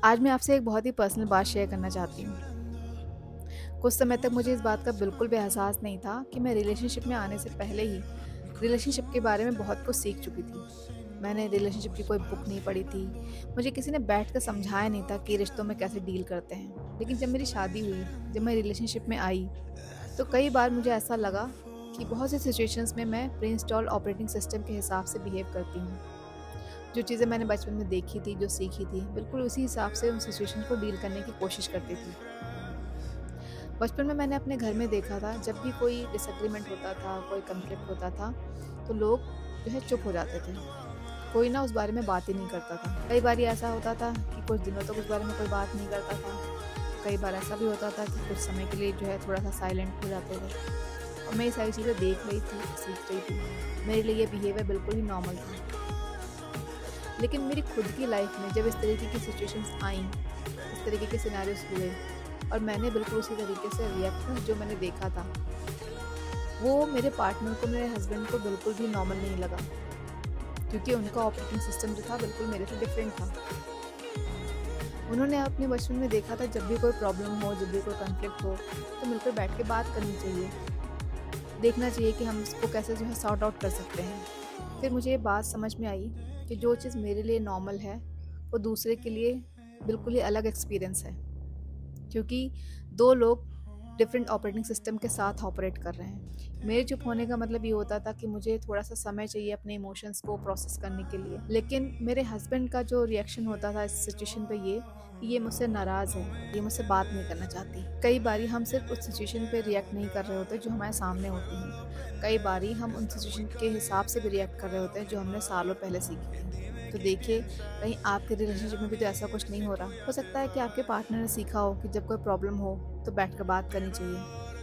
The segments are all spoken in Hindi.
आज मैं आपसे एक बहुत ही पर्सनल बात शेयर करना चाहती हूँ। कुछ समय तक मुझे इस बात का बिल्कुल भी एहसास नहीं था कि मैं रिलेशनशिप में आने से पहले ही रिलेशनशिप के बारे में बहुत कुछ सीख चुकी थी। मैंने रिलेशनशिप की कोई बुक नहीं पढ़ी थी। मुझे किसी ने बैठ कर समझाया नहीं था कि रिश्तों में कैसे डील करते हैं। लेकिन जब मेरी शादी हुई, जब मैं रिलेशनशिप में आई, तो कई बार मुझे ऐसा लगा कि बहुत सी सिचुएशंस में मैं प्री इंस्टॉल ऑपरेटिंग सिस्टम के हिसाब से बिहेव करती हूँ। जो चीज़ें मैंने बचपन में देखी थी, जो सीखी थी, बिल्कुल उसी हिसाब से उन सिचुएशन को डील करने की कोशिश करती थी। बचपन में मैंने अपने घर में देखा था, जब भी कोई डिसएग्रीमेंट होता था, कोई कॉन्फ्लिक्ट होता था, तो लोग जो है चुप हो जाते थे। कोई ना उस बारे में बात ही नहीं करता था। कई बारी ऐसा होता था कि कुछ दिनों तक उस बारे में कोई बात नहीं करता था। कई बार ऐसा भी होता था कि कुछ समय के लिए जो है थोड़ा-सा साइलेंट हो जाते थे। और मैं ये सारी चीज़ें देख रही थी, सीख रही थी। मेरे लिए ये बिहेवियर बिल्कुल ही नॉर्मल था। लेकिन मेरी खुद की लाइफ में जब इस तरीके की सिचुएशंस आईं, इस तरीके के सिनेरियोज़ हुए और मैंने बिल्कुल उसी तरीके से रिएक्ट किया जो मैंने देखा था, वो मेरे पार्टनर को, मेरे हस्बैंड को बिल्कुल भी नॉर्मल नहीं लगा, क्योंकि उनका ऑपरेटिंग सिस्टम जो था बिल्कुल मेरे से डिफरेंट था। उन्होंने अपने बचपन में देखा था, जब भी कोई प्रॉब्लम हो, जब भी कोई कॉन्फ्लिक्ट हो, तो मिलकर बैठ के बात करनी चाहिए। देखना चाहिए कि हम इसको कैसे जो है सॉर्ट आउट कर सकते हैं। फिर मुझे ये बात समझ में आई कि जो चीज़ मेरे लिए नॉर्मल है, वो दूसरे के लिए बिल्कुल ही अलग एक्सपीरियंस है। क्योंकि 2 लोग डिफरेंट ऑपरेटिंग सिस्टम के साथ ऑपरेट कर रहे हैं। मेरे चुप होने का मतलब ये होता था कि मुझे थोड़ा-सा समय चाहिए अपने इमोशंस को प्रोसेस करने के लिए। लेकिन मेरे हस्बैंड का जो रिएक्शन होता था इस सिचुएशन पे ये, कि ये मुझसे नाराज़ है, ये मुझसे बात नहीं करना चाहती। कई बारी हम सिर्फ़ उस सिचुएशन पे रिएक्ट नहीं कर रहे होते जो हमारे सामने होती हैं। कई बारी हम उन सिचुएशन के हिसाब से भी रिएक्ट कर रहे होते हैं जो हमने सालों पहले सीखी थी। तो देखिए, कहीं आपके रिलेशनशिप में भी तो ऐसा कुछ नहीं हो रहा। हो सकता है कि आपके पार्टनर ने सीखा हो कि जब कोई प्रॉब्लम हो तो बैठकर बात करनी चाहिए।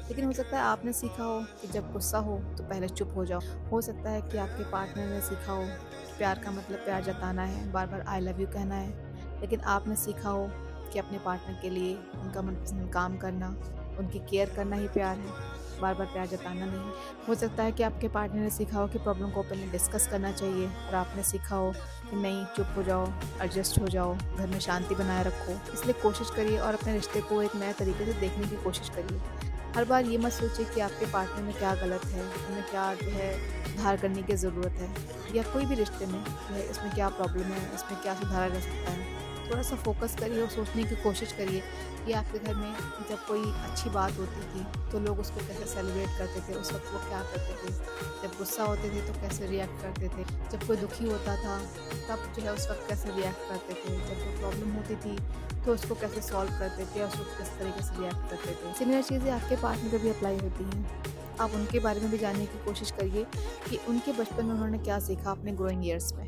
लेकिन हो सकता है आपने सीखा हो कि जब गुस्सा हो तो पहले चुप हो जाओ। हो सकता है कि आपके पार्टनर ने सीखा हो कि प्यार का मतलब प्यार जताना है, बार-बार आई लव यू कहना है। लेकिन आपने सीखा हो कि अपने पार्टनर के लिए उनका मनपसंद काम करना, उनकी केयर करना ही प्यार है, बार-बार प्यार जताना नहीं। हो सकता है कि आपके पार्टनर ने सीखा हो कि प्रॉब्लम को ओपनली डिस्कस करना चाहिए और आपने सीखा हो कि नहीं, चुप हो जाओ, एडजस्ट हो जाओ, घर में शांति बनाए रखो। इसलिए कोशिश करिए और अपने रिश्ते को एक नए तरीके से देखने की कोशिश करिए। हर बार ये मत सोचिए कि आपके पार्टनर में क्या गलत है, उन्हें क्या जो है सुधार करने की ज़रूरत है, या कोई भी रिश्ते में जो है इसमें क्या प्रॉब्लम है, इसमें क्या सुधारा जा सकता है। थोड़ा-सा फ़ोकस करिए और सोचने की कोशिश करिए कि आपके घर में जब कोई अच्छी बात होती थी, तो लोग उसको कैसे सेलिब्रेट करते थे, उस वक़्त वो क्या करते थे। जब गुस्सा होते थे तो कैसे रिएक्ट करते थे, जब कोई दुखी होता था तब जो है उस वक़्त कैसे रिएक्ट करते थे, जब कोई प्रॉब्लम होती थी तो उसको कैसे सॉल्व करते थे और उसको किस तरीके से रिएक्ट करते थे। सिमिलर चीज़ें आपके पार्टनर पे भी अप्लाई होती हैं। आप उनके बारे में भी जानने की कोशिश करिए कि उनके बचपन में उन्होंने क्या सीखा अपने ग्रोइंग ईयर्स में।